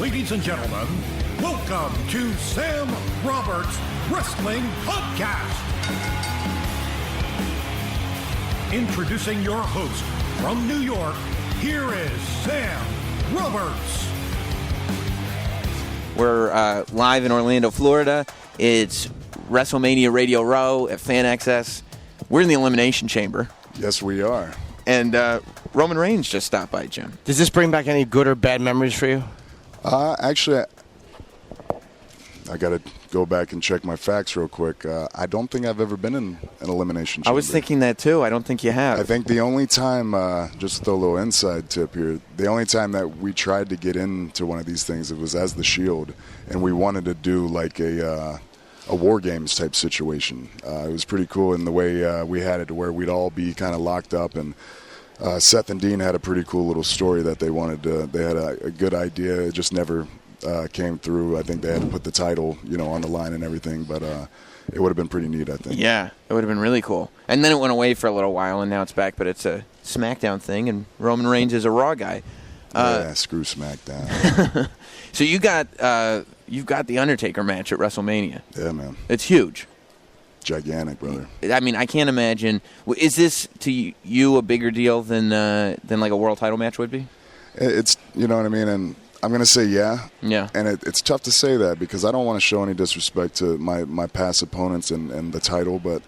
Ladies and gentlemen, welcome to Sam Roberts Wrestling Podcast. Introducing your host from New York, here is Sam Roberts. We're live in Orlando, Florida. It's Wrestlemania Radio Row at Fan Axxess. We're in the Elimination Chamber. Yes, we are. And Roman Reigns just stopped by, Jim. Does this bring back any good or bad memories for you? Actually, I got to go back and check my facts real quick. I don't think I've ever been in an elimination chamber. I was thinking that, too. I don't think you have. I think the only time, just to throw a little inside tip here, the only time that we tried to get into one of these things, it was as the Shield, and we wanted to do like a War Games type situation. It was pretty cool in the way we had it to where we'd all be kind of locked up, and Seth and Dean had a pretty cool little story that they wanted to. They had a good idea. It just never came through. I think they had to put the title, on the line and everything, but it would have been pretty neat, I think. Yeah, it would have been really cool. And then it went away for a little while, and now it's back, but it's a SmackDown thing, and Roman Reigns is a Raw guy. Yeah, screw SmackDown. So you've got the Undertaker match at WrestleMania. Yeah, man. It's huge. Gigantic, brother. I mean, I can't imagine. Is this to you a bigger deal than like a world title match would be? It's, you know what I mean, and I'm going to say yeah. Yeah. And it's tough to say that because I don't want to show any disrespect to my past opponents and the title, but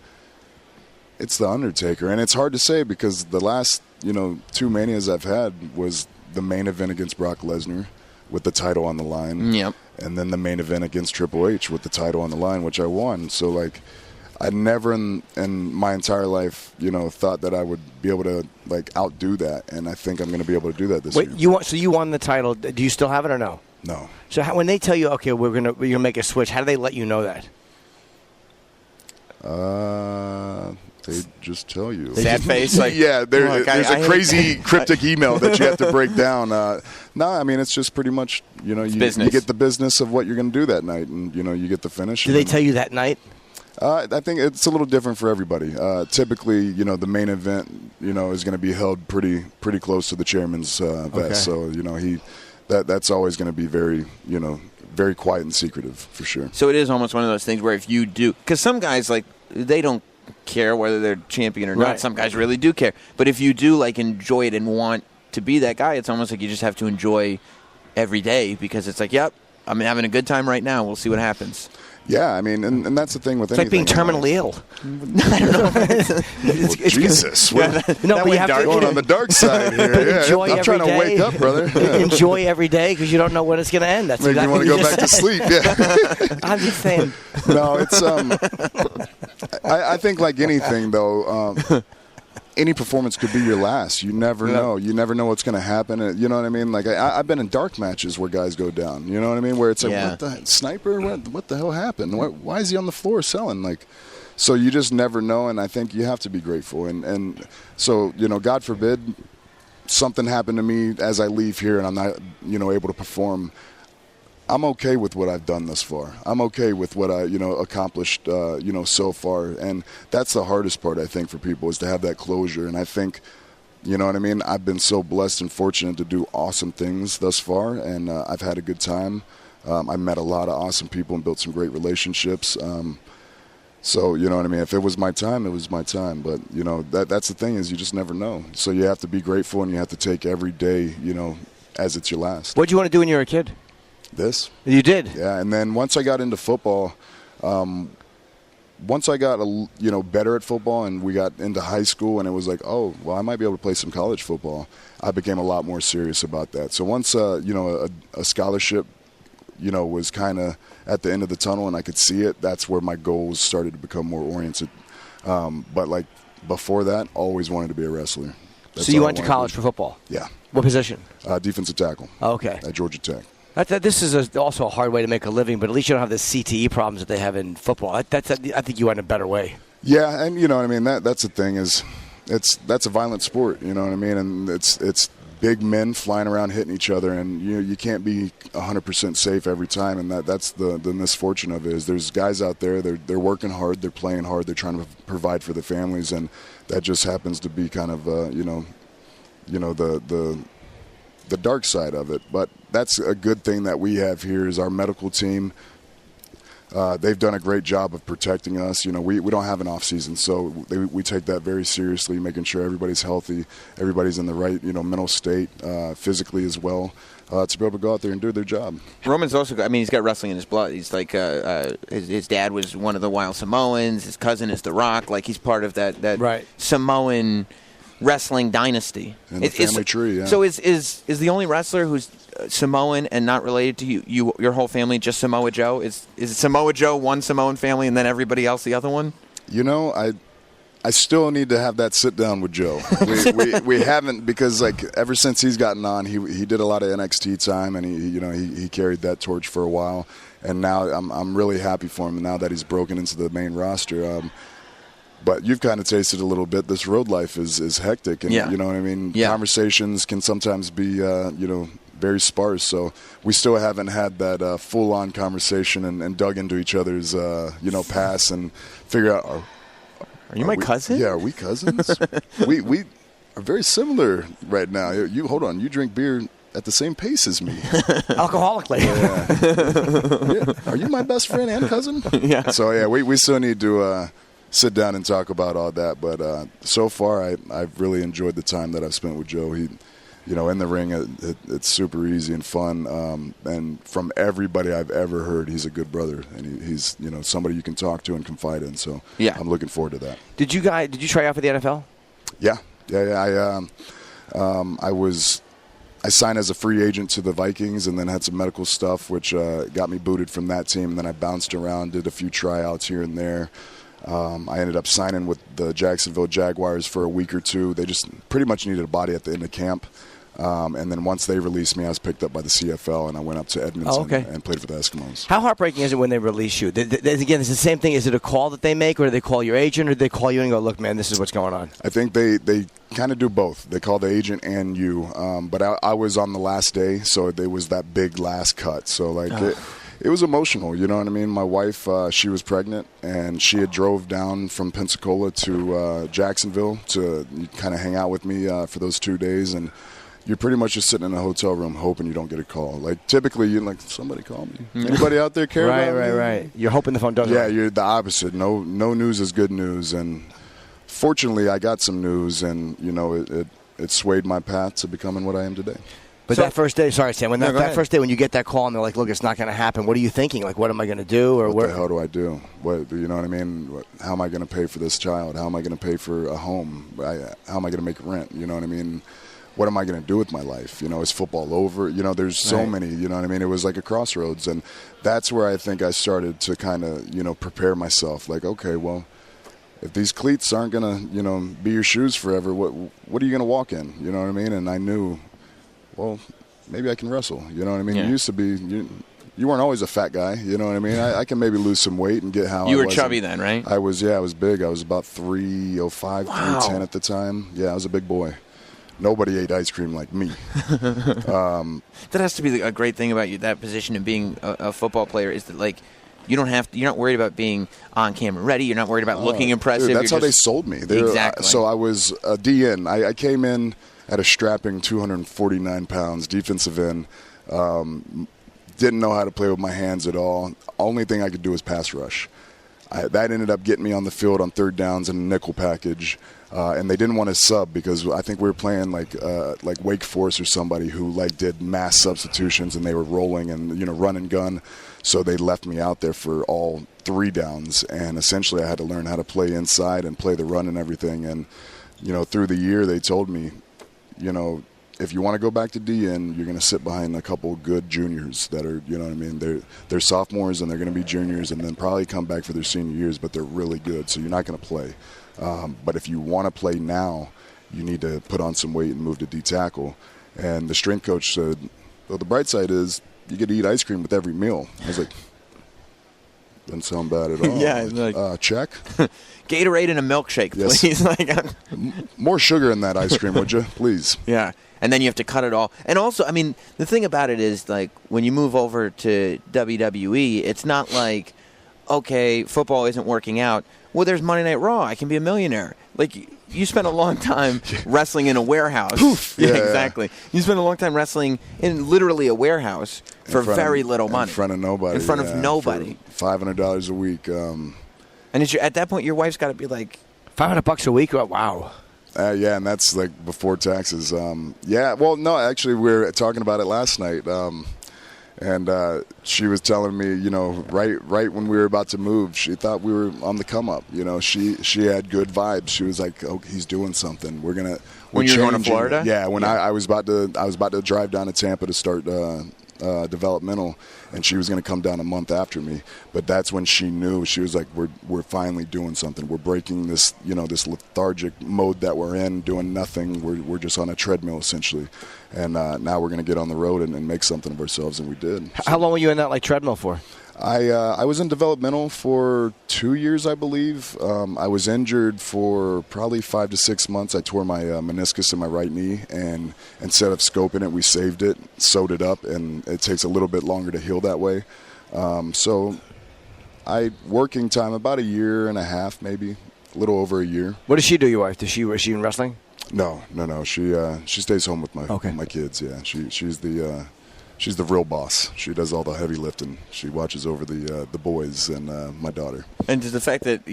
it's the Undertaker, and it's hard to say because the last two Manias I've had was the main event against Brock Lesnar with the title on the line. Yep. And then the main event against Triple H with the title on the line, which I won. So, like, I never in my entire life, thought that I would be able to, like, outdo that. And I think I'm going to be able to do that this year. So you won the title. Do you still have it or no? No. So when they tell you, okay, we're gonna make a switch, how do they let you know that? They just tell you. Sad face? Like, yeah, there's a crazy cryptic email that you have to break down. No, I mean, it's just pretty much, you get the business of what you're going to do that night, and, you get the finish. Do they tell you that night? I think it's a little different for everybody. Typically, the main event, is going to be held pretty close to the chairman's vest. Okay. So, that's always going to be very, very quiet and secretive for sure. So it is almost one of those things where if you do, because some guys, like, they don't care whether they're champion or not. Right. Some guys really do care. But if you do, like, enjoy it and want to be that guy, it's almost like you just have to enjoy every day because it's like, yep, I'm having a good time right now. We'll see what happens. Yeah, I mean, and that's the thing with anything. It's like being terminally ill. I don't know. Jesus. No, but you have to going on the dark side here. Enjoy I'm trying to every day. wake up, brother. Yeah. Enjoy every day because you don't know when it's going to end. That's Make exactly you want to go back to sleep. Yeah. I'm just saying. No, it's I think like anything though, any performance could be your last. You never know. You never know what's going to happen. You know what I mean? Like I've been in dark matches where guys go down. You know what I mean? Where it's like, what the sniper? What the hell happened? Why is he on the floor selling? Like, so you just never know. And I think you have to be grateful. And so God forbid something happened to me as I leave here and I'm not able to perform. I'm okay with what I've done thus far. I'm okay with what I, accomplished, so far. And that's the hardest part, I think, for people is to have that closure. And I think, you know what I mean? I've been so blessed and fortunate to do awesome things thus far. And I've had a good time. I met a lot of awesome people and built some great relationships. So, you know what I mean? If it was my time, it was my time. But, that's the thing is you just never know. So you have to be grateful and you have to take every day, as it's your last. What did you want to do when you were a kid? This. You did? Yeah, and then once I got into football, once I got better at football and we got into high school and it was like, oh, well, I might be able to play some college football, I became a lot more serious about that. So once, a scholarship, was kind of at the end of the tunnel and I could see it, that's where my goals started to become more oriented. But, like, before that, always wanted to be a wrestler. So you went to college for football? Yeah. What position? Defensive tackle. Oh, okay. At Georgia Tech. This is also a hard way to make a living, but at least you don't have the CTE problems that they have in football. I think you went a better way. Yeah, and you know what I mean. That's the thing is, that's a violent sport. You know what I mean, and it's big men flying around hitting each other, and you can't be 100% safe every time. And that's the misfortune of it is there's guys out there they're working hard, they're playing hard, they're trying to provide for their families, and that just happens to be kind of the the dark side of it. But that's a good thing that we have here is our medical team. They've done a great job of protecting us. You know, we don't have an off season, so we take that very seriously, making sure everybody's healthy, everybody's in the right, mental state, physically as well, to be able to go out there and do their job. Roman's also, he's got wrestling in his blood. He's like, his dad was one of the Wild Samoans. His cousin is The Rock. Like, he's part of that right. Samoan wrestling dynasty. And the family tree, yeah. So is the only wrestler who's Samoan and not related to your whole family just Samoa Joe? Is Samoa Joe one Samoan family and then everybody else the other one? I still need to have that sit down with Joe. We haven't, because like ever since he's gotten on, he did a lot of NXT time, and he carried that torch for a while, and now I'm really happy for him now that he's broken into the main roster. But you've kind of tasted a little bit. This road life is hectic, and yeah. You know what I mean? Yeah. Conversations can sometimes be very sparse, so we still haven't had that full-on conversation and dug into each other's past and figure out. Are you my cousin? Yeah, are we cousins? we are very similar right now. You hold on. You drink beer at the same pace as me. Alcoholically. Yeah. Are you my best friend and cousin? Yeah. So yeah, we still need to sit down and talk about all that. But so far, I've really enjoyed the time that I've spent with Joe. He, in the ring, it's super easy and fun. And from everybody I've ever heard, he's a good brother, and he's somebody you can talk to and confide in. So yeah. I'm looking forward to that. Did you try out for the NFL? Yeah. I signed as a free agent to the Vikings, and then had some medical stuff, which got me booted from that team. And then I bounced around, did a few tryouts here and there. I ended up signing with the Jacksonville Jaguars for a week or two. They just pretty much needed a body at the end of camp. And then once they released me, I was picked up by the CFL, and I went up to Edmonton and played for the Eskimos. How heartbreaking is it when they release you? Again, it's the same thing. Is it a call that they make, or do they call your agent, or do they call you and go, look, man, this is what's going on? I think they kind of do both. They call the agent and you. But I was on the last day, so there was that big last cut. So, it was emotional, you know what I mean? My wife, she was pregnant, and she had drove down from Pensacola to Jacksonville to kind of hang out with me for those 2 days, and you're pretty much just sitting in a hotel room hoping you don't get a call. Like, typically, you're like, somebody call me. Anybody out there care about me? Right. You're hoping the phone doesn't. Yeah, you're the opposite. No news is good news, and fortunately, I got some news, and, it swayed my path to becoming what I am today. But that first day, sorry, Sam, that first day when you get that call and they're like, look, it's not going to happen, what are you thinking? Like, what am I going to do? Or what the hell do I do? You know what I mean? How am I going to pay for this child? How am I going to pay for a home? How am I going to make rent? You know what I mean? What am I going to do with my life? Is football over? There's so many, you know what I mean? It was like a crossroads. And that's where I think I started to kind of, prepare myself. Like, okay, well, if these cleats aren't going to, be your shoes forever, what are you going to walk in? You know what I mean? And I knew, well, maybe I can wrestle. You know what I mean? Yeah. You used to be, you weren't always a fat guy. You know what I mean? I can maybe lose some weight and get how you I were was. chubby then, right? I was big. I was about 305, 310 at the time. Yeah, I was a big boy. Nobody ate ice cream like me. That has to be a great thing about that position and being a football player is that, like, you're not worried about being on camera ready. You're not worried about looking impressive. Dude, that's how they sold me. Exactly. So I was a DN. I came in at a strapping 249 pounds, defensive end. Didn't know how to play with my hands at all. Only thing I could do was pass rush. That ended up getting me on the field on third downs in a nickel package. And they didn't want to sub because I think we were playing like Wake Forest or somebody who did mass substitutions, and they were rolling and run and gun. So they left me out there for all 3 downs, and essentially I had to learn how to play inside and play the run and everything. And through the year they told me, if you want to go back to DN, you're going to sit behind a couple good juniors that are, you know what I mean, they're sophomores and they're going to be juniors and then probably come back for their senior years, but they're really good, so you're not going to play. But if you want to play now, you need to put on some weight and move to D-tackle. And the strength coach said, well, the bright side is you get to eat ice cream with every meal. I was like, doesn't sound bad at all. Yeah, check. Gatorade and a milkshake, please. Yes. More sugar in that ice cream, would you? Please. Yeah. And then you have to cut it all. And also, I mean, the thing about it is, like, when you move over to WWE, it's not like, okay, football isn't working out. Well, there's Monday Night Raw. I can be a millionaire. Like, you spent a long time wrestling in a warehouse. Poof. Yeah, Yeah. exactly. You spent a long time wrestling in literally a warehouse for very little money. In front of nobody. In front of nobody. For $500 a week. And at that point, your wife's got to be like, $500 a week? Wow. Yeah, and that's like before taxes. Yeah, well, no, actually, we were talking about it last night. And she was telling me, right when we were about to move, she thought we were on the come up. She had good vibes. She was like, "Oh, he's doing something. We're When you were going to Florida? Yeah, when I was about to drive down to Tampa to start developmental, and she was going to come down a month after me. But that's when she knew. She was like, "We're finally doing something. We're breaking this this lethargic mode that we're in, doing nothing. We're just on a treadmill essentially, and now we're going to get on the road and make something of ourselves." And we did. How long were you in that treadmill for? I was in developmental for 2 years, I believe. I was injured for probably 5 to 6 months. I tore my meniscus in my right knee, and instead of scoping it, we saved it, sewed it up, and it takes a little bit longer to heal that way. So working time, about a year and a half, maybe, a little over a year. What does she do, your wife? Was she in wrestling? No. She stays home with my kids, yeah. She's the real boss. She does all the heavy lifting. She watches over the boys and my daughter. And does the fact that,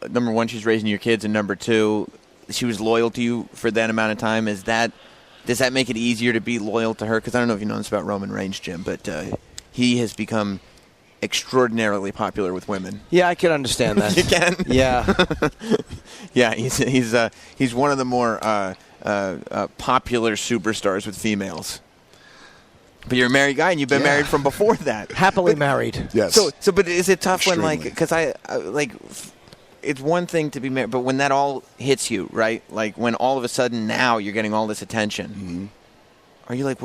number one, she's raising your kids, and number two, she was loyal to you for that amount of time, does that make it easier to be loyal to her? Because I don't know if you know this about Roman Reigns, Jim, but he has become extraordinarily popular with women. Yeah, I can understand that. You can? Yeah. Yeah, he's one of the more popular superstars with females. But you're a married guy, and you've been married from before that. Happily married. Yes. So, but is it tough Extremely. when, because it's one thing to be married, but when that all hits you, right? Like when all of a sudden now you're getting all this attention, are you like,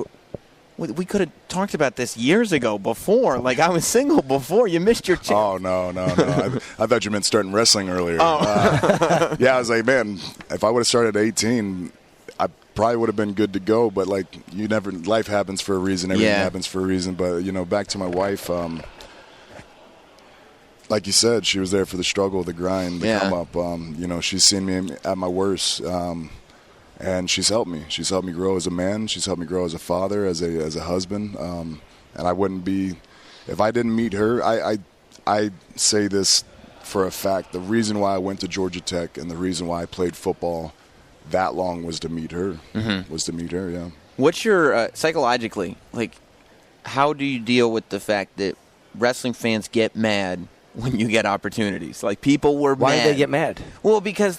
we could have talked about this years ago before. Like I was single before. You missed your chance. Oh, no. I thought you meant starting wrestling earlier. Oh. Yeah, I was like, man, if I would have started at 18, I probably would have been good to go. But, life happens for a reason. Everything happens for a reason. But, back to my wife, like you said, she was there for the struggle, the grind, the come up. She's seen me at my worst. And she's helped me. She's helped me grow as a man. She's helped me grow as a father, as a husband. And I wouldn't be, if I didn't meet her. I say this for a fact. The reason why I went to Georgia Tech and the reason why I played football that long was to meet her. Was to meet her. Yeah. What's your psychologically how do you deal with the fact that wrestling fans get mad when you get opportunities? Like people were Why mad. did they get mad? Well, because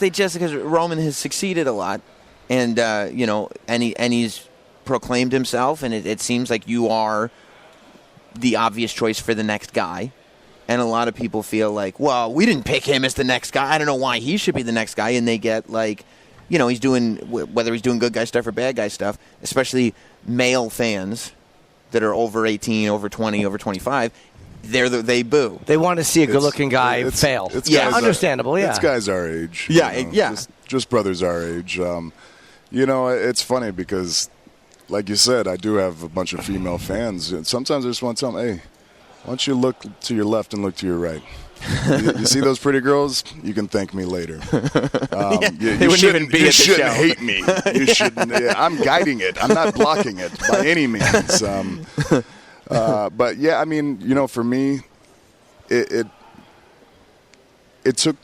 Roman has succeeded a lot. And, and he's proclaimed himself, and it seems like you are the obvious choice for the next guy. And a lot of people feel like, well, we didn't pick him as the next guy. I don't know why he should be the next guy. And they get he's doing, whether he's doing good guy stuff or bad guy stuff, especially male fans that are over 18, over 20, over 25, they boo. They want to see a good-looking guy fail. Understandable, yeah. It's guys our age. Yeah. Just brothers our age. It's funny because, like you said, I do have a bunch of female fans. And sometimes I just want to tell them, hey, why don't you look to your left and look to your right? You see those pretty girls? You can thank me later. They wouldn't even be at the show. You shouldn't hate me. You shouldn't. I'm guiding it. I'm not blocking it by any means. But, yeah, for me, it took,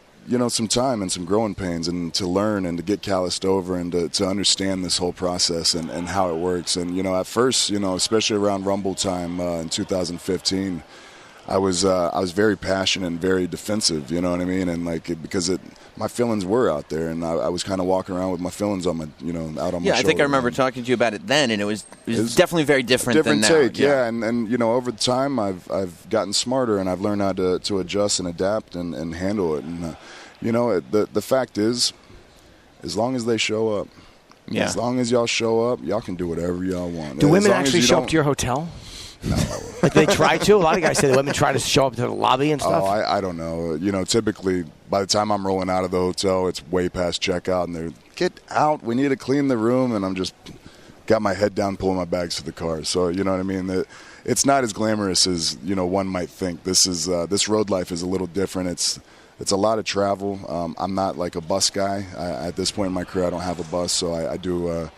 some time and some growing pains and to learn and to get calloused over and to understand this whole process and how it works. And, at first, especially around Rumble time in 2015, I was very passionate and very defensive, you know what I mean? And because my feelings were out there, and I was kind of walking around with my feelings on my, out on my shoulder. Yeah, I think I remember talking to you about it then, and it was definitely very different than now. Different take, yeah. And over the time, I've gotten smarter, and I've learned how to adjust and adapt and handle it. And the fact is, as long as they show up, as long as y'all show up, y'all can do whatever y'all want. Do women actually show up to your hotel? No. They try to? A lot of guys say the women try to show up to the lobby and stuff. Oh, I don't know. Typically, by the time I'm rolling out of the hotel, it's way past checkout, and they're, get out, we need to clean the room, and I'm just got my head down pulling my bags to the car. So, you know what I mean? It's not as glamorous as, one might think. This road life is a little different. It's it's a lot of travel. I'm not like a bus guy. At this point in my career, I don't have a bus, so I do a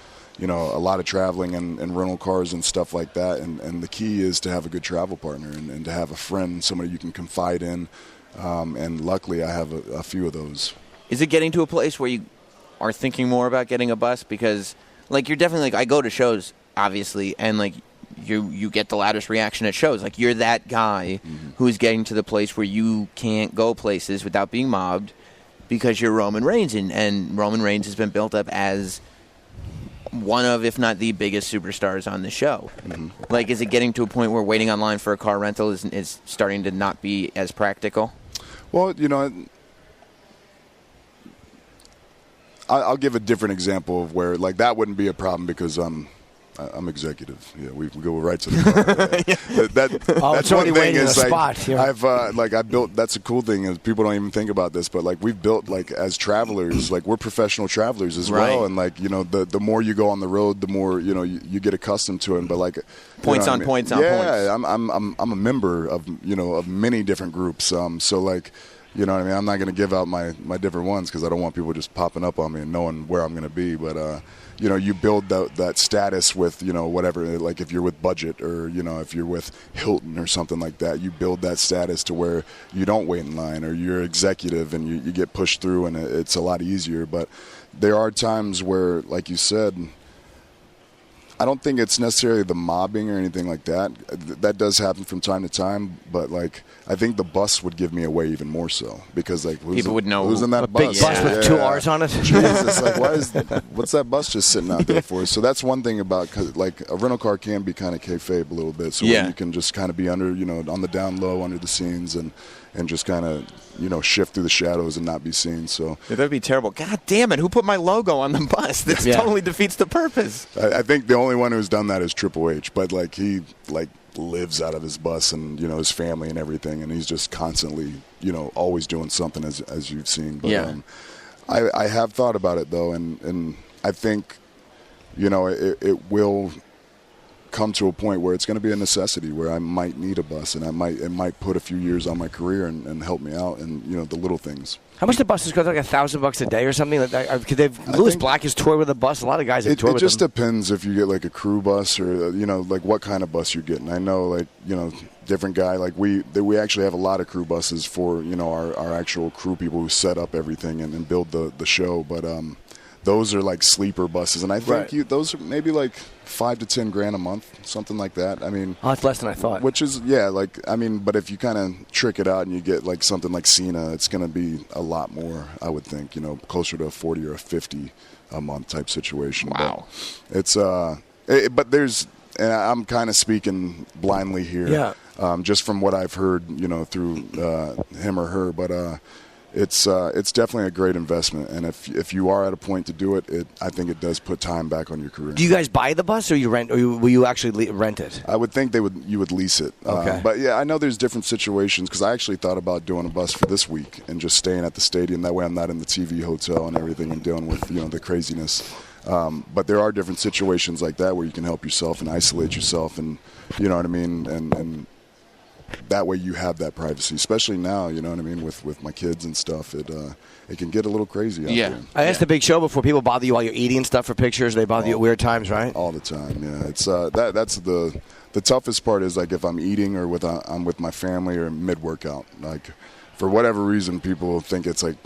lot of traveling and rental cars and stuff like that. And the key is to have a good travel partner and to have a friend, somebody you can confide in. And luckily, I have a few of those. Is it getting to a place where you are thinking more about getting a bus? Because, like, you're definitely, like, I go to shows, obviously, and, like, you get the loudest reaction at shows. Like, you're that guy who's getting to the place where you can't go places without being mobbed because you're Roman Reigns. And Roman Reigns has been built up as one of, if not the biggest superstars on the show. Like, is it getting to a point where waiting online for a car rental is starting to not be as practical? Well, I'll give a different example of where, like, that wouldn't be a problem because I'm executive. Yeah, we can go right to the car. Yeah. That's one thing is like spot, I built. That's a cool thing is people don't even think about this, but like we've built like as travelers, like we're professional travelers as well, and like the more you go on the road, the more you get accustomed to it. But like points on points on points. Yeah, I'm a member of of many different groups. So like. You know what I mean? I'm not going to give out my different ones because I don't want people just popping up on me and knowing where I'm going to be. But, you build that status with, whatever. Like if you're with Budget or, if you're with Hilton or something like that, you build that status to where you don't wait in line or you're executive and you get pushed through and it's a lot easier. But there are times where, like you said, I don't think it's necessarily the mobbing or anything like that. That does happen from time to time, but like I think the bus would give me away even more so because like people would know who's in that a bus. Big bus with 2 R's on it. Jesus, like what's that bus just sitting out there for? So that's one thing about cause, like a rental car can be kind of kayfabe a little bit. So you can just kind of be under on the down low under the scenes and just kind of shift through the shadows and not be seen. So that'd be terrible. God damn it! Who put my logo on the bus? This totally defeats the purpose. I think the only one who's done that is Triple H, but like he lives out of his bus and his family and everything, and he's just constantly always doing something as you've seen. But I have thought about it though, and I think it will come to a point where it's going to be a necessity where I might need a bus and it might put a few years on my career and help me out and the little things. How much do buses cost? Like $1,000 a day or something? Lewis Black has toured with a bus. A lot of guys have toured with them. It just depends if you get like a crew bus or like what kind of bus you're getting. I know different guy like we actually have a lot of crew buses for our actual crew people who set up everything and build the show, but those are like sleeper buses, and I think those are maybe like $5,000 to $10,000 a month, something like that. I mean, that's less than I thought. Which is but if you kind of trick it out and you get like something like Cena, it's going to be a lot more. I would think closer to a 40 or a 50 a month type situation. Wow, but it's but there's. And I'm kind of speaking blindly here, just from what I've heard, through him or her, but. It's definitely a great investment, and if you are at a point to do it, I think it does put time back on your career. Do you guys buy the bus, or you rent, or will you actually rent it? I would think you would lease it. Okay. But yeah, I know there's different situations because I actually thought about doing a bus for this week and just staying at the stadium. That way, I'm not in the TV hotel and everything and dealing with the craziness. But there are different situations like that where you can help yourself and isolate yourself, and you know what I mean, and that way you have that privacy, especially now, with my kids and stuff. It can get a little crazy out there. I asked the big show before. People bother you while you're eating stuff for pictures. They bother you at weird times, right? All the time, yeah. It's that's the toughest part is like if I'm eating or I'm with my family or mid-workout. Like for whatever reason, people think it's like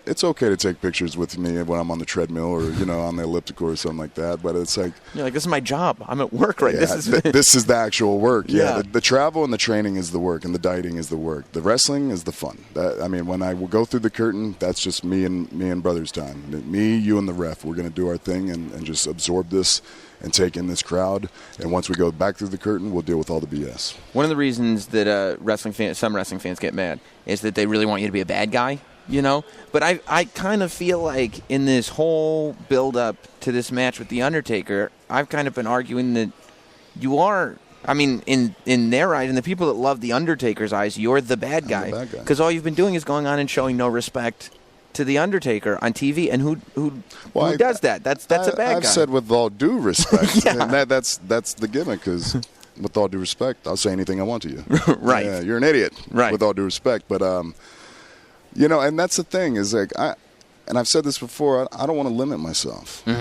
it's okay to take pictures with me when I'm on the treadmill or on the elliptical or something like that. But it's like you're like, this is my job. I'm at work, right? Yeah, this is the actual work. Yeah, the travel and the training is the work, and the dieting is the work. The wrestling is the fun. When I will go through the curtain, that's just me and brothers' time. Me, you, and the ref. We're going to do our thing and just absorb this and take in this crowd. And once we go back through the curtain, we'll deal with all the BS. One of the reasons that some wrestling fans get mad is that they really want you to be a bad guy. But I kind of feel like in this whole build-up to this match with The Undertaker, I've kind of been arguing that you are, in their eyes, and the people that love The Undertaker's eyes, you're the bad guy. Because all you've been doing is going on and showing no respect to The Undertaker on TV, and who does that? That's a bad guy. I've said with all due respect, and that's the gimmick, because with all due respect, I'll say anything I want to you. Right. Yeah, you're an idiot, right. with all due respect, but... And that's the thing is like and I've said this before, I don't want to limit myself. You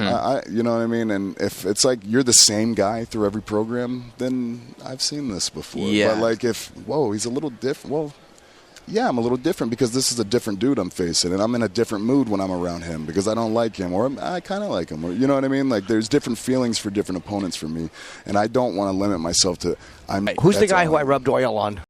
know what I mean? And if it's like you're the same guy through every program, then I've seen this before. Yeah. But like he's a little different. Well, yeah, I'm a little different because this is a different dude I'm facing, and I'm in a different mood when I'm around him because I don't like him, or I kind of like him. Or, you know what I mean? Like there's different feelings for different opponents for me, and I don't want to limit myself to. Who's the guy who I rubbed oil on?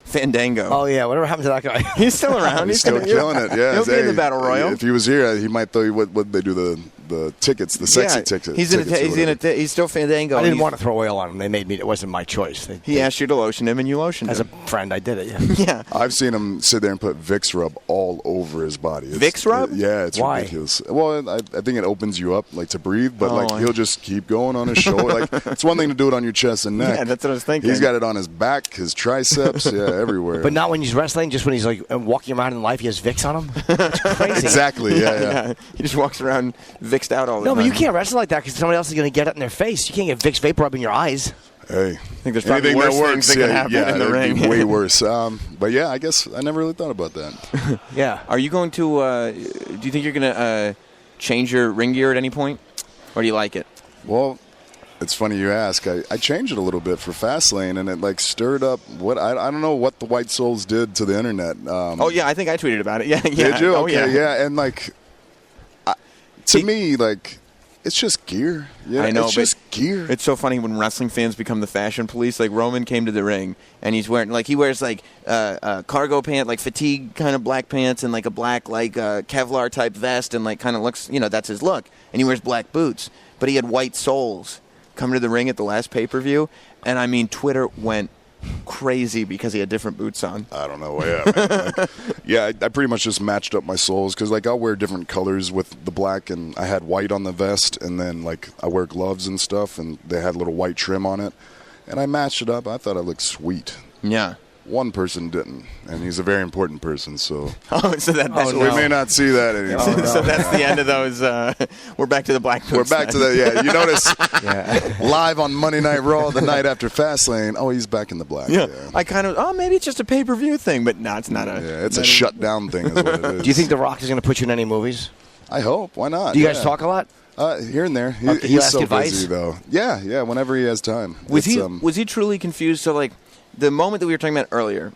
Fandango. Oh, yeah. Whatever happened to that guy? He's still around. He's still killing it. Yeah, he'll be in the Battle Royal. If he was here, he might throw you what they do the tickets, the sexy tickets. He's still Fandango. I didn't want to throw oil on him. They made me. It wasn't my choice. He asked you to lotion him, and you lotioned him. As a friend, I did it. Yeah. Yeah. I've seen him sit there and put Vicks rub all over his body. Vicks rub? It's Why? ridiculous. Well, I think it opens you up like to breathe, but he'll just keep going on his shoulder. Like it's one thing to do it on your chest and neck. Yeah, that's what I was thinking. He's got it on his back, his triceps, everywhere. But not when he's wrestling. Just when he's like walking around in life, he has Vicks on him. It's crazy. Exactly. Yeah. He just walks around Vicksed out all the time. No, but you can't wrestle like that because somebody else is going to get it in their face. You can't get Vicks vapor up in your eyes. Hey, I think there's probably worse things that can happen in the ring. Be way worse. But yeah, I guess I never really thought about that. Yeah. Are you going to? Do you think you're going to change your ring gear at any point, or do you like it? Well, it's funny you ask. I changed it a little bit for Fastlane, and it like stirred up what I don't know what the White Souls did to the internet. I think I tweeted about it. Yeah. Did you? Oh, okay, yeah, and like to me, like. It's just gear. Yeah, I know, it's just gear. It's so funny when wrestling fans become the fashion police. Like Roman came to the ring and he wears like cargo pant, like fatigue kind of black pants and like a black like Kevlar type vest and like kind of looks, that's his look. And he wears black boots, but he had white soles come to the ring at the last pay-per-view, and I mean Twitter went crazy because he had different boots on. I don't know. Yeah, I pretty much just matched up my soles because like I'll wear different colors with the black, and I had white on the vest, and then like I wear gloves and stuff, and they had a little white trim on it, and I matched it up. I thought I looked sweet. Yeah. One person didn't, and he's a very important person, so we may not see that anymore. So that's the end of those. We're back to the black boots. We're back to that. Yeah, you notice live on Monday Night Raw the night after Fastlane. Oh, he's back in the black. Yeah. I kind of. Maybe it's just a pay-per-view thing, but no, it's not a. Yeah, it's a shutdown thing. Is what it is. Do you think The Rock is going to put you in any movies? I hope. Why not? Do you guys talk a lot? Here and there. He's He's so advice? busy though. Yeah. Whenever he has time. Was he truly confused? So like the moment that we were talking about earlier.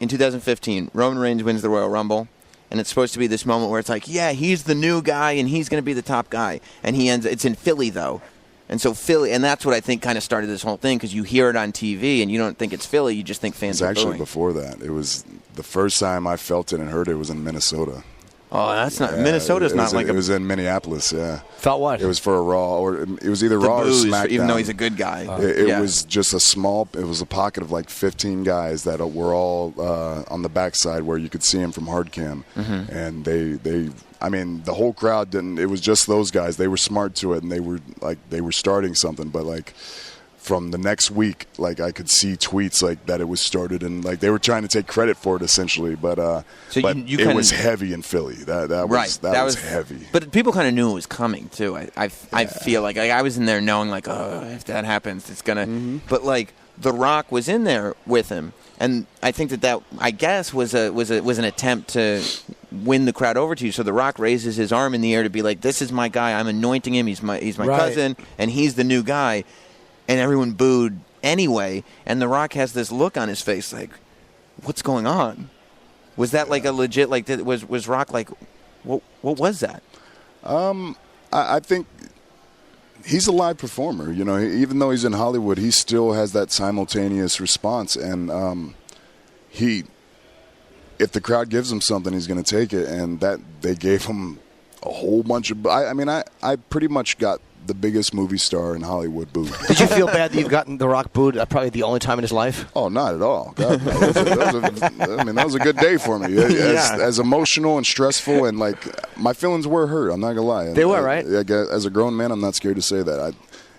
In 2015, Roman Reigns wins the Royal Rumble, and it's supposed to be this moment where it's like, yeah, he's the new guy, and he's going to be the top guy. And it's in Philly, though. And so Philly, and that's what I think kind of started this whole thing, because you hear it on TV, and you don't think it's Philly, you just think fans are It's actually booing. before that. It was the first time I felt it and heard it was in Minnesota. Oh, that's not Minnesota's not like it was in Minneapolis. Yeah, felt what? It was for a Raw, or it was either the Raw booze, or SmackDown. even though he's a good guy. It was just it was a pocket of like 15 guys that were all on the backside where you could see him from hard cam, and the whole crowd didn't. It was just those guys. They were smart to it, and they were starting something, but like. From the next week, like I could see tweets like that it was started, and like they were trying to take credit for it essentially, but it was heavy in Philly. That was heavy. But people kind of knew it was coming too. I feel like I was in there knowing like, oh, if that happens, it's gonna. But like The Rock was in there with him, and I think that I guess was an attempt to win the crowd over to you. So The Rock raises his arm in the air to be like, this is my guy. I'm anointing him. He's my cousin, and he's the new guy. And everyone booed anyway, and The Rock has this look on his face like, what's going on? Was that like a legit, like, was Rock like, what was that? I think he's a live performer. Even though he's in Hollywood, he still has that simultaneous response. And if the crowd gives him something, he's going to take it. And that they gave him a whole bunch of. I pretty much got the biggest movie star in Hollywood booed. Did you feel bad that you've gotten The Rock booed probably the only time in his life? Oh, not at all. God, that was a good day for me. As emotional and stressful, and like my feelings were hurt. I'm not gonna lie. They were, right? As a grown man, I'm not scared to say that.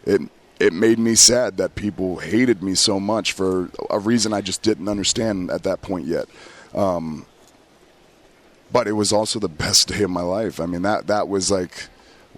It made me sad that people hated me so much for a reason I just didn't understand at that point yet. But it was also the best day of my life. I mean, that was like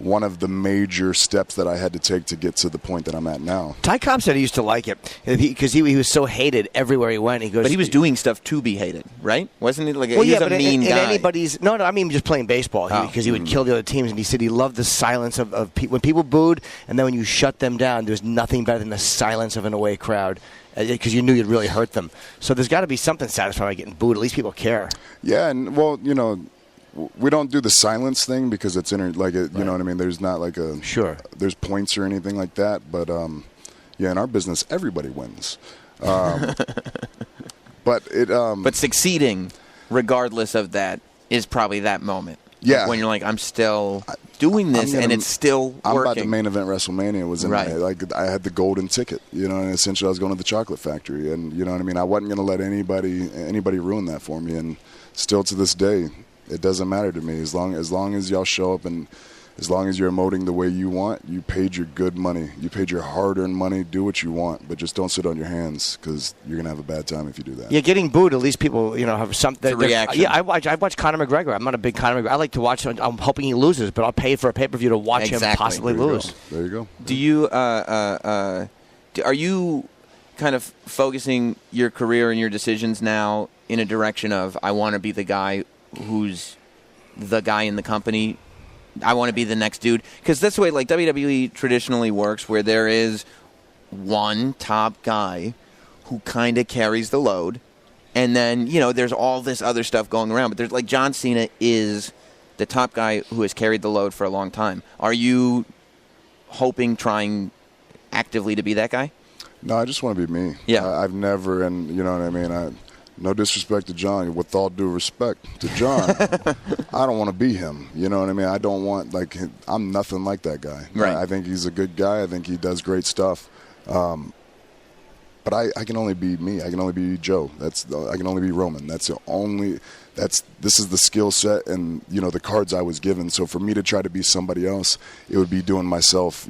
one of the major steps that I had to take to get to the point that I'm at now. Ty Cobb said he used to like it because he was so hated everywhere he went. He goes, but he was doing stuff to be hated, right? Wasn't he? Like, well, he was a mean guy. Anybody's no, I mean just playing baseball because he would kill the other teams. And he said he loved the silence of when people booed, and then when you shut them down, there's nothing better than the silence of an away crowd because you knew you'd really hurt them. So there's got to be something satisfying about getting booed. At least people care. Yeah, and well, we don't do the silence thing because it's you know what I mean. There's not like there's points or anything like that. But in our business, everybody wins. But succeeding, regardless of that, is probably that moment. Yeah, when you're like, I'm still doing this, and it's still working. I'm about to main event WrestleMania. Was in I had the golden ticket, and essentially I was going to the chocolate factory, and you know what I mean. I wasn't going to let anybody ruin that for me, and still to this day. It doesn't matter to me as long as y'all show up and as long as you're emoting the way you want. You paid your good money. You paid your hard-earned money. Do what you want, but just don't sit on your hands because you're gonna have a bad time if you do that. Yeah, getting booed. At least people have something. Reaction. Yeah, I watch Conor McGregor. I'm not a big Conor McGregor. I like to watch. I'm hoping he loses, but I'll pay for a pay-per-view to watch him possibly lose. There you go. Do you are you kind of focusing your career and your decisions now in a direction of I want to be the guy who's the guy in the company? I want to be the next dude, because that's the way like WWE traditionally works, where there is one top guy who kind of carries the load, and then there's all this other stuff going around. But there's like John Cena is the top guy who has carried the load for a long time. Are you trying actively to be that guy? No, I just want to be me. Yeah, I've never, and you know what I mean. No disrespect to John. With all due respect to John, I don't want to be him. You know what I mean? I don't want, I'm nothing like that guy. Right. I think he's a good guy. I think he does great stuff. But I can only be me. I can only be Joe. I can only be Roman. This is the skill set and, the cards I was given. So for me to try to be somebody else, it would be doing myself,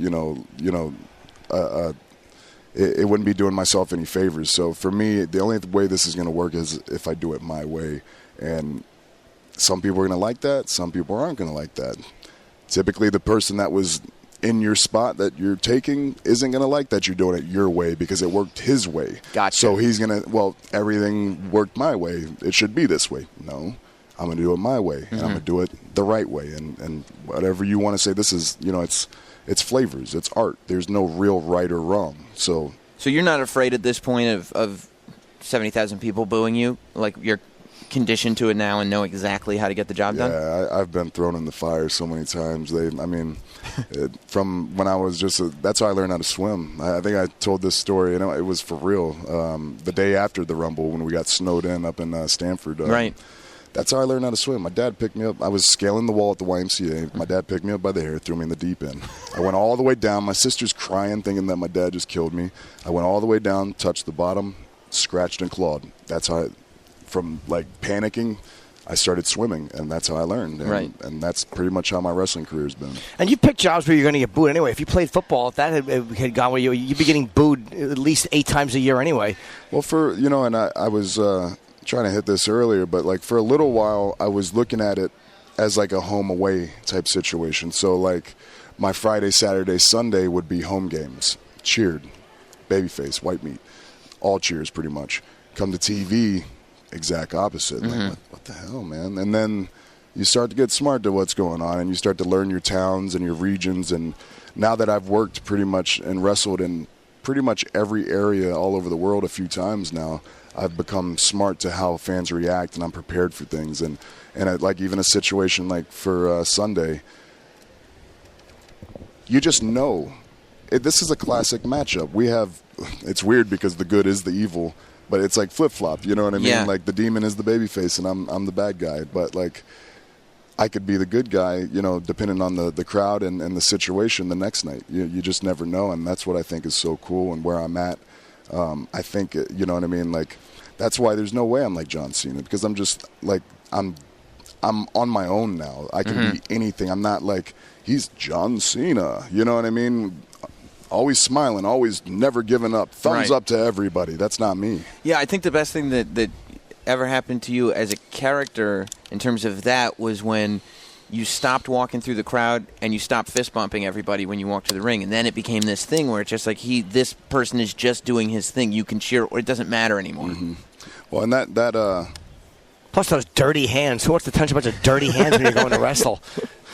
it wouldn't be doing myself any favors. So for me, the only way this is going to work is if I do it my way. And some people are going to like that. Some people aren't going to like that. Typically, the person that was in your spot that you're taking isn't going to like that you're doing it your way because it worked his way. Gotcha. So he's going to, everything worked my way. It should be this way. No, I'm going to do it my way. And I'm going to do it the right way. And whatever you want to say, this is, it's flavors. It's art. There's no real right or wrong. So you're not afraid at this point of 70,000 people booing you? Like you're conditioned to it now and know exactly how to get the job done? Yeah, I've been thrown in the fire so many times. From when I was that's how I learned how to swim. I think I told this story, it was for real. The day after the Rumble when we got snowed in up in Stanford. Right. That's how I learned how to swim. My dad picked me up. I was scaling the wall at the YMCA. My dad picked me up by the hair, threw me in the deep end. I went all the way down. My sister's crying, thinking that my dad just killed me. I went all the way down, touched the bottom, scratched and clawed. That's how, from panicking, I started swimming, and that's how I learned. And that's pretty much how my wrestling career has been. And you picked jobs where you're going to get booed anyway. If you played football, if that had gone where you'd be getting booed at least 8 times a year anyway. Well, and I was trying to hit this earlier, but for a little while, I was looking at it as a home away type situation. So my Friday, Saturday, Sunday would be home games, cheered, babyface, white meat, all cheers pretty much. Come to TV, exact opposite. What the hell, man? And then you start to get smart to what's going on, and you start to learn your towns and your regions. And now that I've worked pretty much and wrestled in pretty much every area all over the world a few times now, I've become smart to how fans react, and I'm prepared for things. And even a situation for Sunday, you just know. This is a classic matchup. It's weird because the good is the evil, but it's flip-flop, you know what I mean? Yeah. The demon is the babyface, and I'm the bad guy. But, I could be the good guy, depending on the crowd and the situation the next night. You just never know, and that's what I think is so cool and where I'm at. I think, you know what I mean? That's why there's no way I'm like John Cena, because I'm just I'm on my own now. I can be anything. I'm not he's John Cena. You know what I mean? Always smiling, always never giving up. Thumbs up to everybody. That's not me. Yeah, I think the best thing that ever happened to you as a character in terms of that was when you stopped walking through the crowd and you stopped fist bumping everybody when you walked to the ring, and then it became this thing where it's just like this person is just doing his thing. You can cheer, or it doesn't matter anymore. Mm-hmm. Well, and that plus those dirty hands. Who wants to touch a bunch of dirty hands when you're going to wrestle?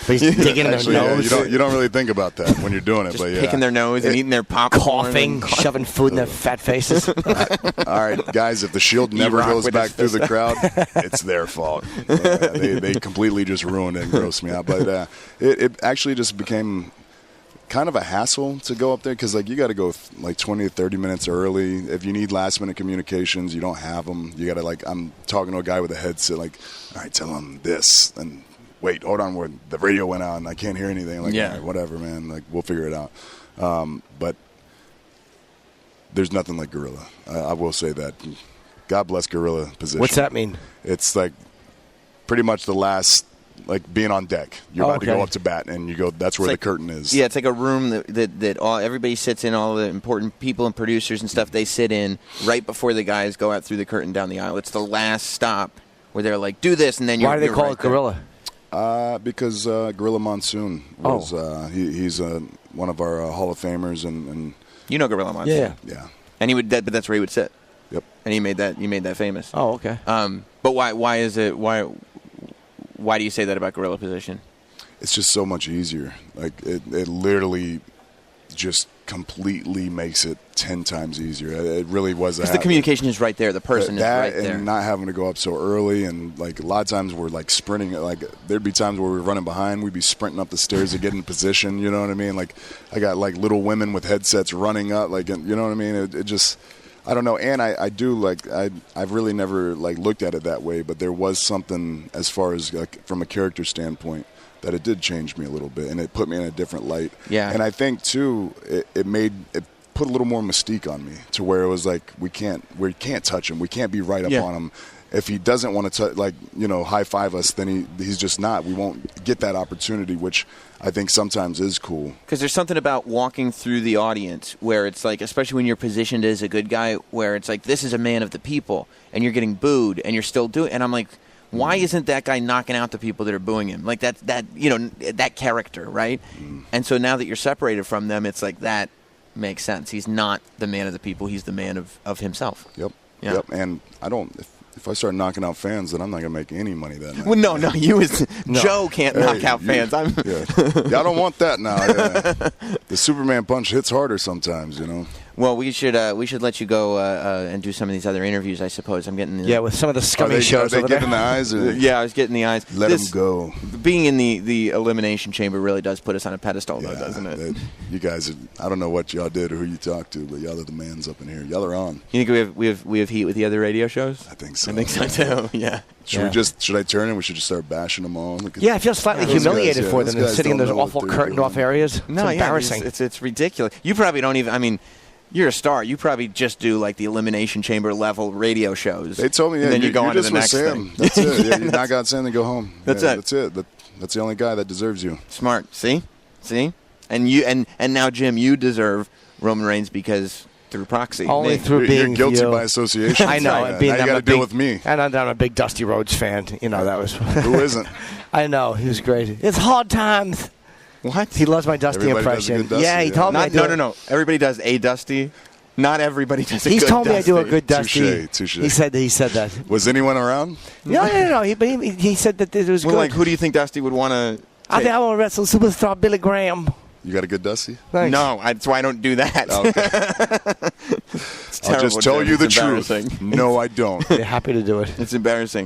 He's digging in their nose. You don't really think about that when you're doing it, just but yeah, picking their nose and eating their popcorn, coughing, shoving food in their fat faces. All right, guys, if the Shield never goes back through the crowd, it's their fault. They completely just ruined it and grossed me out. But it actually just became kind of a hassle to go up there because like you got to go like 20 to 30 minutes early. If you need last minute communications, you don't have them. You got to like I'm talking to a guy with a headset like, all right, tell him this and wait, hold on, where the radio went out and I can't hear anything. Like, yeah, all right, whatever, man. Like we'll figure it out. But there's nothing like Gorilla. I will say that. God bless Gorilla position. What's that mean? It's like pretty much the last. Like being on deck, you're about to go up to bat, and you go. That's where the curtain is. Yeah, it's like a room that everybody sits in. All the important people and producers and stuff, they sit in right before the guys go out through the curtain down the aisle. It's the last stop where they're like, "Do this," and then why do they call it Gorilla? Because Gorilla Monsoon was he's one of our Hall of Famers, and you know Gorilla Monsoon, yeah, and but that's where he would sit. Yep, and you made that famous. Oh, okay. But why is it Why do you say that about Gorilla position? It's just so much easier. Like it literally just completely makes it 10 times easier. It really was. Because the communication is right there. The person is right there. And not having to go up so early. And like a lot of times we're like sprinting. Like there'd be times where we're running behind. We'd be sprinting up the stairs to get in position. You know what I mean? Like I got like little women with headsets running up. Like, you know what I mean? It just... I don't know, and I do like I've really never like looked at it that way, but there was something as far as like from a character standpoint that it did change me a little bit, and it put me in a different light. Yeah, and I think too it put a little more mystique on me to where it was like we can't touch him, we can't be right up on him. If he doesn't want to high five us, then he's just not. We won't get that opportunity, which I think sometimes is cool. Because there's something about walking through the audience where it's like, especially when you're positioned as a good guy, where it's like, this is a man of the people, and you're getting booed, and you're still doing. And I'm like, why isn't that guy knocking out the people that are booing him? Like that character, right? And so now that you're separated from them, it's like that makes sense. He's not the man of the people. He's the man of himself. Yep. Yeah. Yep. And I don't. If I start knocking out fans, then I'm not going to make any money that night. Well, no, Joe can't knock out fans. I don't want that now. Yeah. The Superman punch hits harder sometimes, you know. Well, we should let you go and do some of these other interviews, I suppose. I'm getting with some of the scummy shows. Are they getting the eyes? Or? Yeah, I was getting the eyes. Let them go. Being in the Elimination Chamber really does put us on a pedestal, though, doesn't it? You guys, I don't know what y'all did or who you talked to, but y'all are the mans up in here. Y'all are on. You think we have heat with the other radio shows? I think so. I think so too. Yeah. Should I turn in? We should just start bashing them all. I feel slightly humiliated for them sitting in those awful curtained off areas. It's embarrassing. It's ridiculous. You probably don't even. I mean, you're a star. You probably just do like the Elimination Chamber level radio shows. They told me, and then you go on to the next thing. That's it. Yeah, you knock out Sam and go home. That's it. That's it. That's the only guy that deserves you. Smart. See, and you and now Jim, you deserve Roman Reigns because through proxy. Only through being you're guilty by association. I know. Now you got to deal with me. And I'm a big Dusty Rhodes fan. You know that was. Who isn't? I know he was great. It's hard times. What? He loves my Dusty Everybody impression. does a good Dusty, he told me. No. Everybody does a Dusty. Not everybody does a good Dusty. He's told me I do a good Dusty. Touche. He said that. Was anyone around? No. He said that it was good. Like, who do you think Dusty would want to? I think I want to wrestle superstar Billy Graham. You got a good Dusty? Thanks. No, that's why I don't do that. Okay. It's I'll just tell you the truth. No, I don't. They're happy to do it. It's embarrassing.